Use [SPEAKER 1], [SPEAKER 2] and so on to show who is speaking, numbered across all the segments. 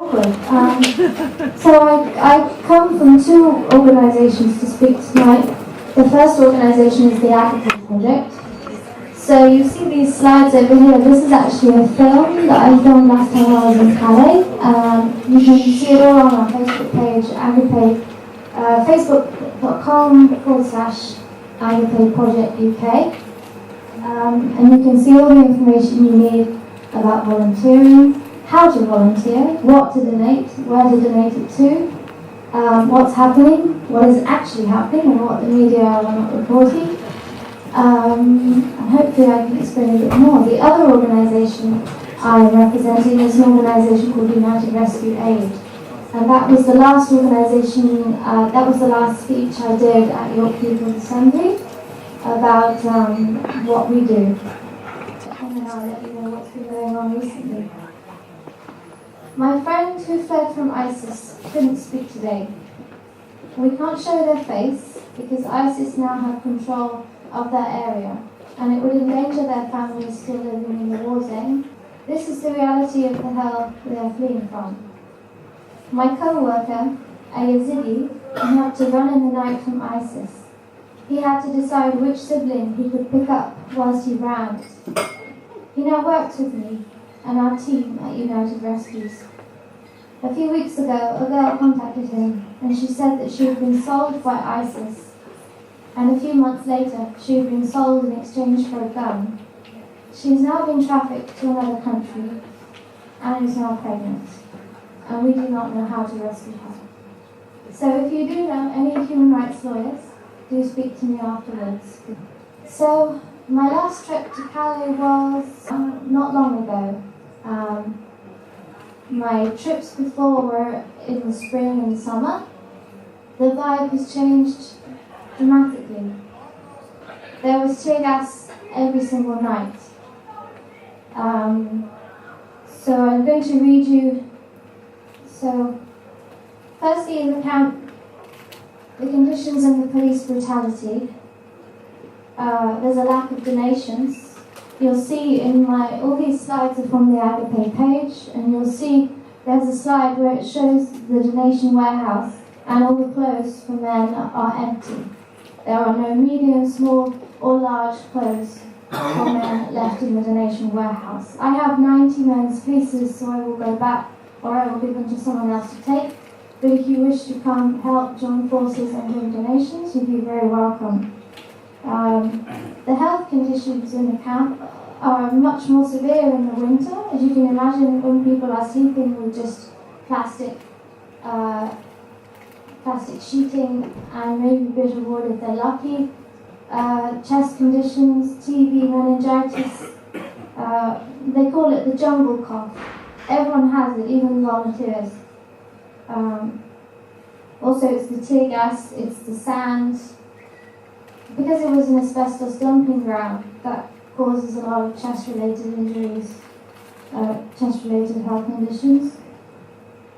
[SPEAKER 1] So I come from two organisations to speak tonight. The first organisation is the Agape Project. So you see these slides over here. This is actually a film that I filmed last time I was in Calais. You can see it all on our Facebook page, Agape, facebook.com/Agape Project UK. And you can see all the information you need about volunteering, how to volunteer, what to donate, where to donate it to, what's happening, what is actually happening, and what the media are not reporting. And hopefully I can explain a bit more. The other organisation I'm representing is an organisation called United Rescue Aid. And that was the last organisation, that was the last speech I did at York People's Assembly about what we do. And then I'll let you know what's been going on recently. My friend who fled from ISIS couldn't speak today. We can't show their face because ISIS now have control of that area, and it would endanger their families still living in the war zone. This is the reality of the hell they are fleeing from. My co-worker, a Yazidi, had to run in the night from ISIS. He had to decide which sibling he could pick up whilst he ran. He now works with me and our team at United Rescues. A few weeks ago, a girl contacted him, and she said that she had been sold by ISIS. And a few months later, she had been sold in exchange for a gun. She has now been trafficked to another country and is now pregnant. And we do not know how to rescue her. So if you do know any human rights lawyers, do speak to me afterwards. So my last trip to Calais was not long ago. My trips before were in the spring and summer. The vibe has changed dramatically. There was tear gas every single night. So I'm going to read you. So, firstly, in the camp, the conditions and the police brutality. There's a lack of donations. You'll see in all these slides are from the Agape page, and you'll see there's a slide where it shows the donation warehouse, and all the clothes for men are empty. There are no medium, small, or large clothes for men left in the donation warehouse. I have 90 men's fleeces, so I will go back, or I will give them to someone else to take. But if you wish to come help join forces and bring donations, you'd be very welcome. The health conditions in the camp are much more severe in the winter. As you can imagine, when people are sleeping with just plastic sheeting and maybe a bit of wood if they're lucky. Chest conditions, TB, meningitis. They call it the jungle cough. Everyone has it, even volunteers. Also, it's the tear gas, it's the sand. Because it was an asbestos dumping ground, that causes a lot of chest-related injuries, chest-related health conditions.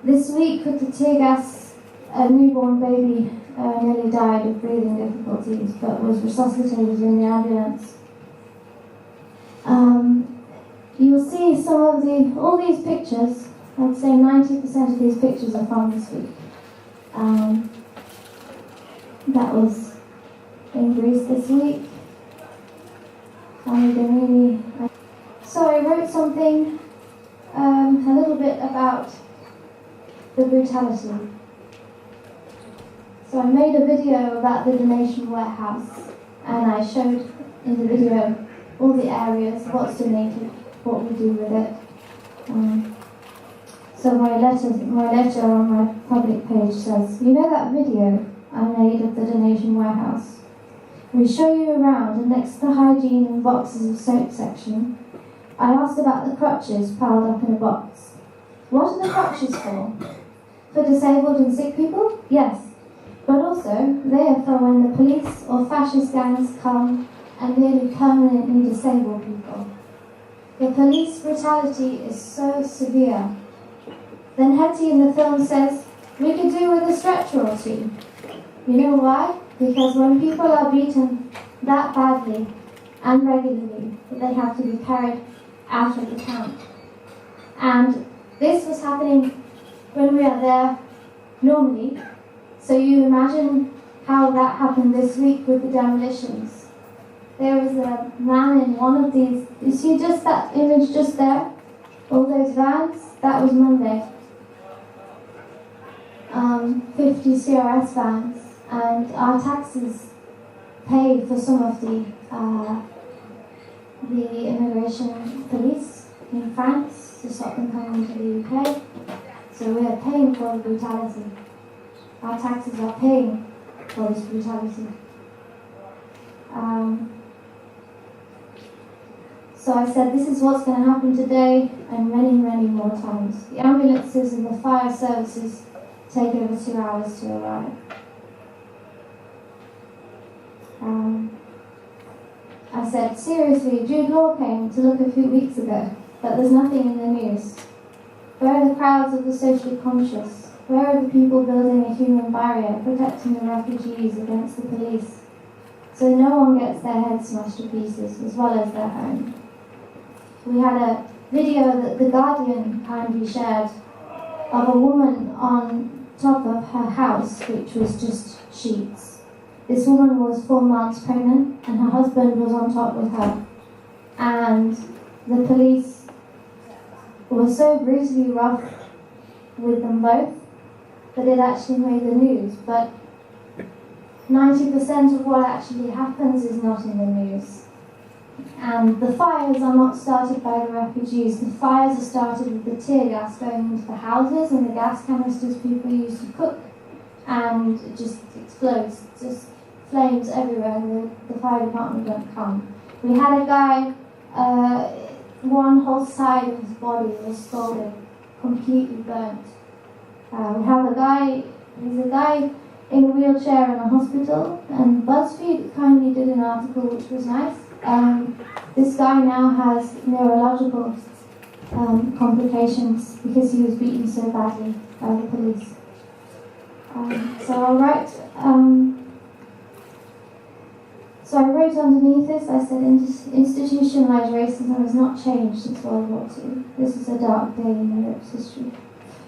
[SPEAKER 1] This week, with the tear gas, a newborn baby nearly died of breathing difficulties, but was resuscitated in the ambulance. You'll see all these pictures. I'd say 90% of these pictures are from this week. That was in Greece this week. So I wrote something a little bit about the brutality. So I made a video about the donation warehouse, and I showed in the video all the areas, what's donated, what we do with it. So my letter on my public page says, you know that video I made of the donation warehouse? We show you around, and next to the hygiene and boxes of soap section, I asked about the crutches piled up in a box. What are the crutches for? For disabled and sick people? Yes. But also, they are for when the police or fascist gangs come and nearly permanently disable people. The police brutality is so severe. Then Hetty in the film says, we could do with a stretcher or two. You know why? Because when people are beaten that badly and regularly, they have to be carried out of the camp. And this was happening when we are there normally. So you imagine how that happened this week with the demolitions. There was a man in one of these, you see just that image just there? All those vans? That was Monday. 50 CRS vans, and our taxes pay for some of the immigration police in France to stop them coming into the UK. So we are paying for the brutality. Our taxes are paying for this brutality. So I said, this is what's going to happen today and many, many more times. The ambulances and the fire services take over 2 hours to arrive. I said, seriously, Jude Law came to look a few weeks ago, but there's nothing in the news. Where are the crowds of the socially conscious? Where are the people building a human barrier, protecting the refugees against the police, so no one gets their heads smashed to pieces, as well as their home? We had a video that The Guardian kindly shared of a woman on top of her house, which was just sheets. This woman was 4 months pregnant, and her husband was on top with her. And the police were so brutally rough with them both that it actually made the news. But 90% of what actually happens is not in the news. And the fires are not started by the refugees. The fires are started with the tear gas going into the houses and the gas canisters people use to cook, and it just explodes, just flames everywhere, and the fire department don't come. We had a guy, one whole side of his body was scalded, completely burnt. We have a guy, he's a guy in a wheelchair in a hospital, and BuzzFeed kindly did an article which was nice. This guy now has neurological complications because he was beaten so badly by the police. So I wrote underneath this, I said, institutionalized racism has not changed since World War II. This is a dark day in Europe's history.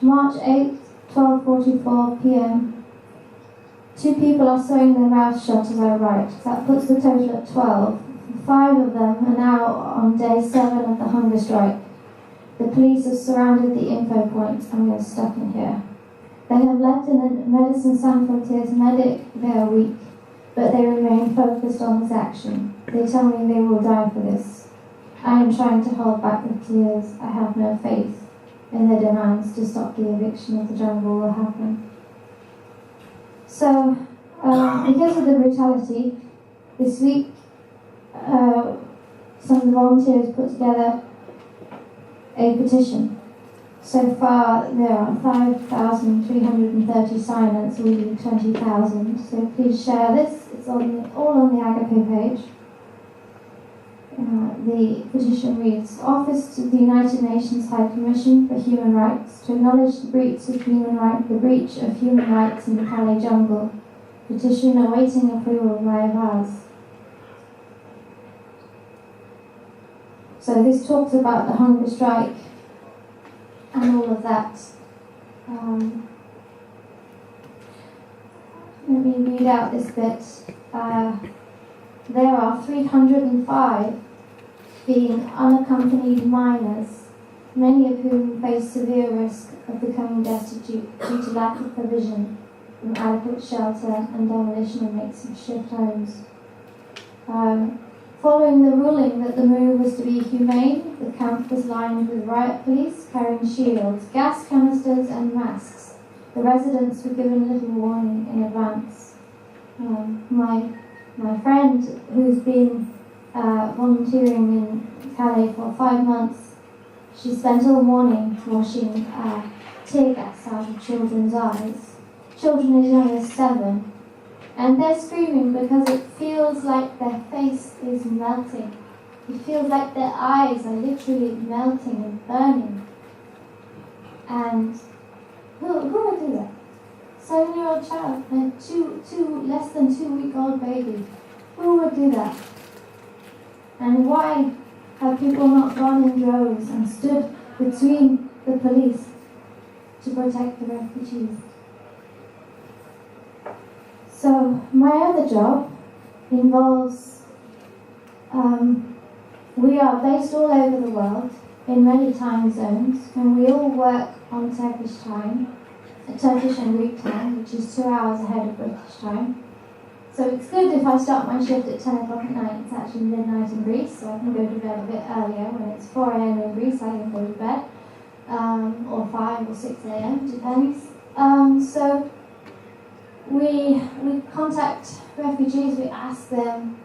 [SPEAKER 1] March 8th, 12:44 p.m. 2 people are sewing their mouths shut as I write. That puts the total at 12. 5 of them are now on day 7 of the hunger strike. The police have surrounded the info point, and we're stuck in here. They have left in a Médecins Sans Frontières medic there a week, but they remain focused on this action. They tell me they will die for this. I am trying to hold back the tears. I have no faith in their demands to stop the eviction of the jungle will happen. So, because of the brutality, this week, some of the volunteers put together a petition. So far, there are 5,330 signers. We need 20,000. So please share this. It's all on the Agape page. The petition reads: Office to the United Nations High Commission for Human Rights to acknowledge the breach of human rights in the Calais jungle. Petition awaiting approval by VAS. So this talks about the hunger strike and all of that. Let me read out this bit. There are 305 being unaccompanied minors, many of whom face severe risk of becoming destitute due to lack of provision, inadequate shelter and demolition of makeshift homes. Following the ruling that the move was to be humane, the camp was lined with riot police carrying shields, gas canisters and masks. The residents were given little warning in advance. My friend, who's been volunteering in Calais for 5 months, she spent all morning washing tear gas out of children's eyes. Children as young as 7. And they're screaming because it feels like their face is melting. It feels like their eyes are literally melting and burning. And who would do that? 7-year-old child, a less than 2-week-old baby. Who would do that? And why have people not gone in droves and stood between the police to protect the refugees. So my other job involves, we are based all over the world in many time zones, and we all work on Turkish time, Turkish and Greek time, which is 2 hours ahead of British time. So it's good if I start my shift at 10 o'clock at night, it's actually midnight in Greece, so I can go to bed a bit earlier. When it's 4 a.m. in Greece, I can go to bed, or 5 or 6 a.m., depends. So we contact refugees, we ask them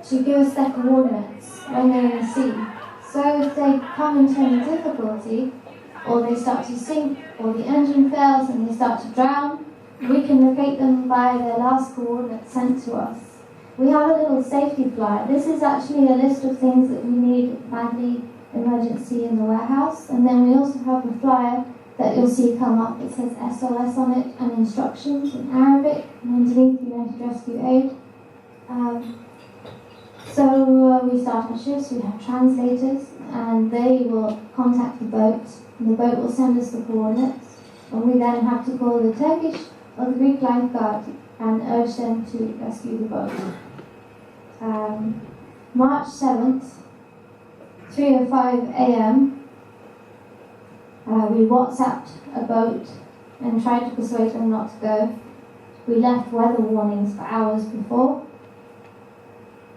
[SPEAKER 1] to give us their coordinates when they're in the sea. So if they come into any difficulty, or they start to sink, or the engine fails and they start to drown, we can locate them by their last coordinates sent to us. We have a little safety flyer. This is actually a list of things that we need badly, emergency in the warehouse. And then we also have a flyer that you'll see come up. It says SOS on it and instructions in Arabic, and underneath United Rescue Aid. So we start our shifts, we have translators, and they will contact the boat, and the boat will send us the coordinates, and we then have to call the Turkish or the Greek lifeguard and urge them to rescue the boat. March 7th, 3:05 a.m., we WhatsApped a boat and tried to persuade them not to go. We left weather warnings for hours before.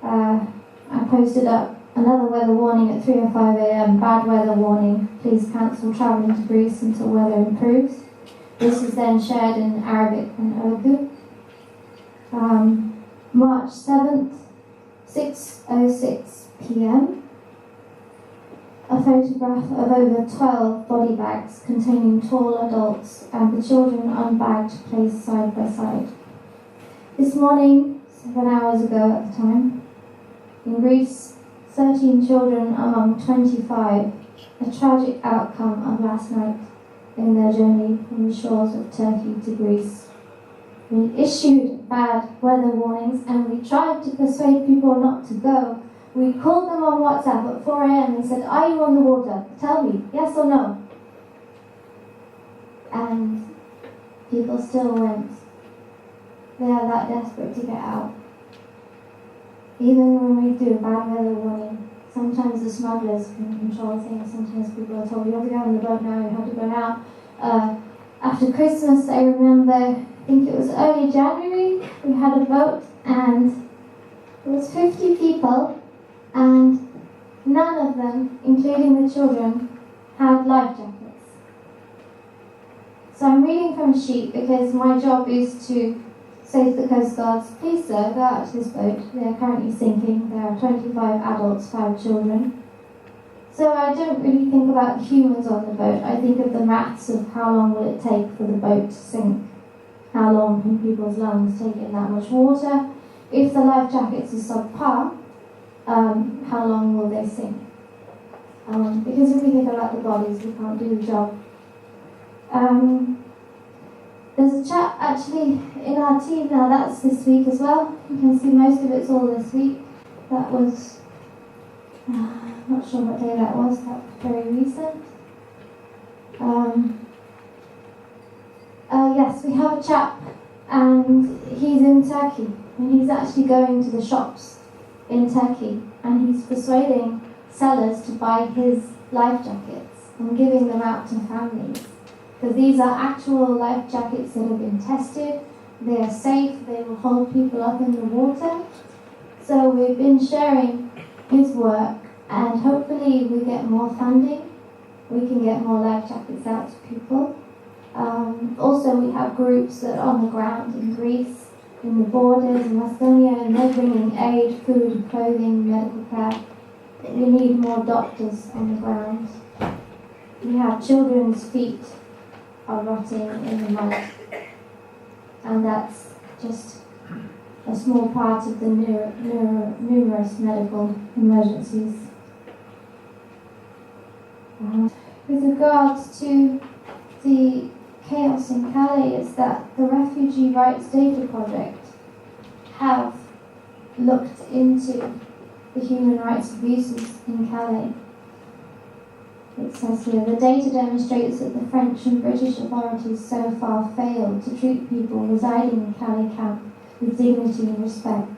[SPEAKER 1] I posted up another weather warning at 3:05 a.m. Bad weather warning. Please cancel travelling to Greece until weather improves. This is then shared in Arabic and Urdu. March 7th, 6:06 p.m. A photograph of over 12 body bags containing tall adults and the children unbagged placed side by side. This morning, 7 hours ago at the time, in Greece, 13 children among 25, a tragic outcome of last night in their journey from the shores of Turkey to Greece. We issued bad weather warnings and we tried to persuade people not to go. We called them on WhatsApp at 4 a.m. and said, "Are you on the water? Tell me, yes or no?" And people still went. They are that desperate to get out. Even when we do bad weather warning, sometimes the smugglers can control things. Sometimes people are told, "You have to go on the boat now, you have to go now." After Christmas, I remember, I think it was early January, we had a boat and it was 50 people and none of them, including the children, had life jackets. So I'm reading from a sheet because my job is to say to the Coast Guards, "Please sir, go out to this boat. They are currently sinking. There are 25 adults, 5 children." So I don't really think about the humans on the boat. I think of the maths of how long will it take for the boat to sink. How long can people's lungs take in that much water? If the life jackets are subpar, how long will they sink? Because if we think about the bodies, we can't do the job. There's a chat actually in our team now, that's this week as well. You can see most of it's all this week. That was, not sure what day that was very recent. Yes, we have a chap and he's in Turkey and he's actually going to the shops in Turkey and he's persuading sellers to buy his life jackets and giving them out to families. Because these are actual life jackets that have been tested, they are safe, they will hold people up in the water. So we've been sharing his work and hopefully we get more funding, we can get more life jackets out to people. Also we have groups that are on the ground in Greece, in the borders, in Macedonia, and they're bringing aid, food, clothing, medical care. We need more doctors on the ground. We have children's feet are rotting in the mud, and that's just a small part of the numerous medical emergencies. With regards to the chaos in Calais, is that the Refugee Rights Data Project have looked into the human rights abuses in Calais. It says here, the data demonstrates that the French and British authorities so far failed to treat people residing in Calais camp with dignity and respect.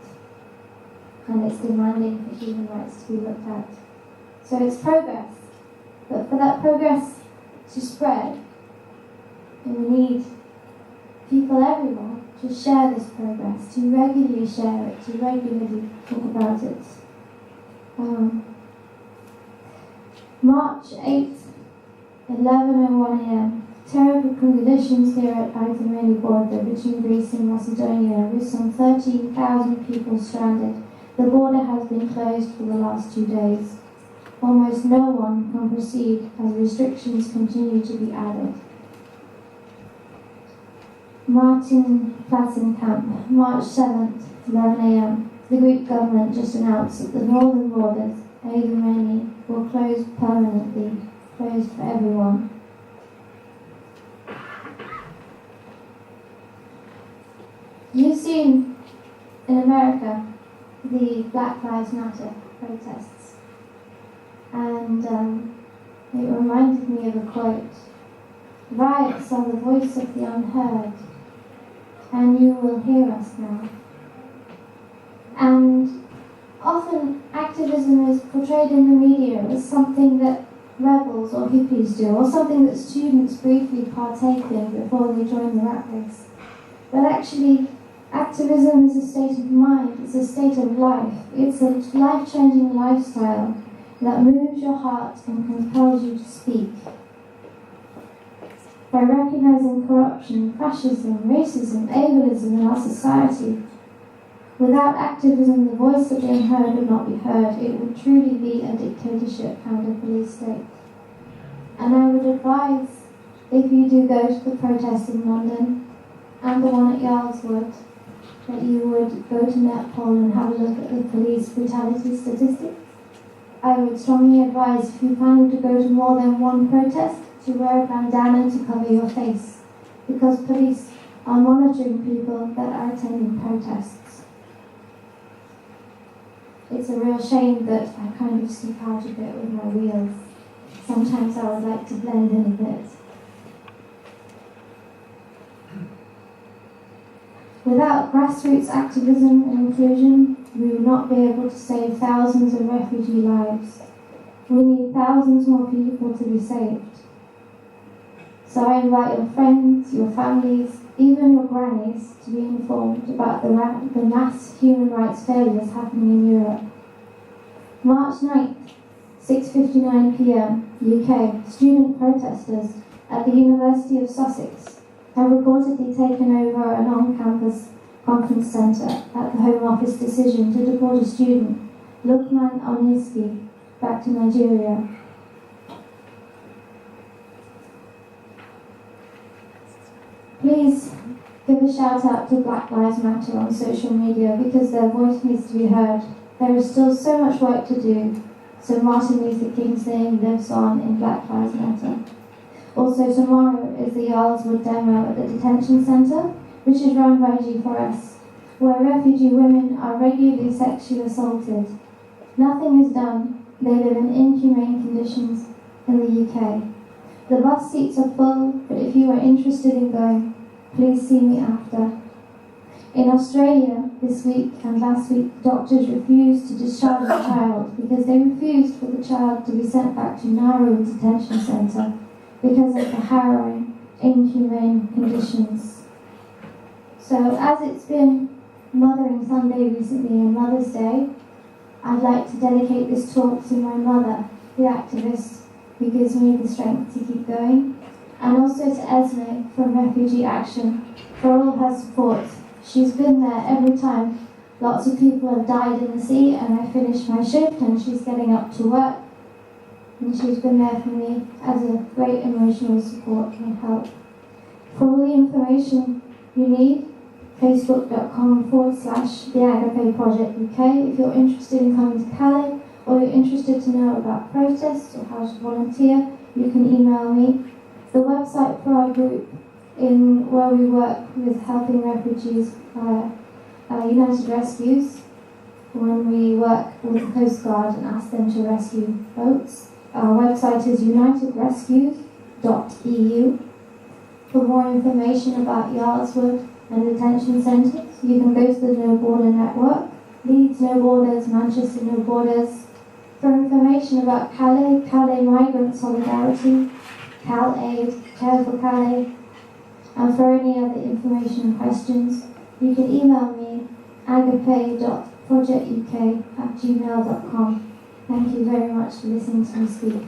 [SPEAKER 1] And it's demanding for human rights to be looked at. So it's progress. But for that progress to spread, we need people everywhere to share this progress, to regularly share it, to regularly talk about it. March 8th, 11:01 a.m. Terrible conditions here at Agape border between Greece and Macedonia, with some 13,000 people stranded. The border has been closed for the last 2 days. Almost no one can proceed as restrictions continue to be added. Martin Plassen Camp, March 7th, 11 a.m. The Greek government just announced that the northern borders, Agape, will close permanently, closed for everyone. You've seen in America the Black Lives Matter protests, and it reminded me of a quote. Riots are the voice of the unheard, and you will hear us now. And often activism is portrayed in the media as something that rebels or hippies do, or something that students briefly partake in before they join the rat race. But actually, activism is a state of mind, it's a state of life. It's a life-changing lifestyle that moves your heart and compels you to speak. By recognizing corruption, fascism, racism, ableism in our society, without activism, the voice of the unheard would not be heard. It would truly be a dictatorship and a police state. And I would advise, if you do go to the protest in London and the one at Yarlswood, that you would go to Netpol and have a look at the police brutality statistics. I would strongly advise, if you plan to go to more than one protest, to wear a bandana to cover your face, because police are monitoring people that are attending protests. It's a real shame that I kind of stick out a bit with my wheels. Sometimes I would like to blend in a bit. Without grassroots activism and inclusion, we would not be able to save thousands of refugee lives. We need thousands more people to be saved. So I invite your friends, your families, even your grannies to be informed about the mass human rights failures happening in Europe. March 9th, 6:59 p.m, UK, student protesters at the University of Sussex have reportedly taken over an on-campus conference centre at the Home Office decision to deport a student, Lukman Oniski, back to Nigeria. Please give a shout out to Black Lives Matter on social media, because their voice needs to be heard. There is still so much work to do, so Martin Luther King's name lives on in Black Lives Matter. Also tomorrow is the Yarlswood demo at the detention centre, which is run by G4S, where refugee women are regularly sexually assaulted. Nothing is done. They live in inhumane conditions in the UK. The bus seats are full, but if you are interested in going, please see me after. In Australia, this week and last week, doctors refused to discharge a child because they refused for the child to be sent back to Nauru Detention Centre because of the harrowing, inhumane conditions. So as it's been Mothering Sunday recently and Mother's Day, I'd like to dedicate this talk to my mother, the activist who gives me the strength to keep going, and also to Esme from Refugee Action for all her support. She's been there every time lots of people have died in the sea and I finish my shift and she's getting up to work, and she's been there for me as a great emotional support and help. For all the information you need, facebook.com/the Agape Project UK. If you're interested in coming to Calais, or you're interested to know about protests or how to volunteer, you can email me. The website for our group, in where we work with helping refugees via United Rescues, when we work with the Coast Guard and ask them to rescue boats, Our website is unitedrescues.eu. For more information about Yardswood and detention centres, you can go to the No Border Network, Leeds No Borders, Manchester No Borders. For information about Calais, Calais Migrant Solidarity, CalAid, Care for Calais, and for any other information and questions, you can email me agape.projectuk@gmail.com. Thank you very much for listening to me speak.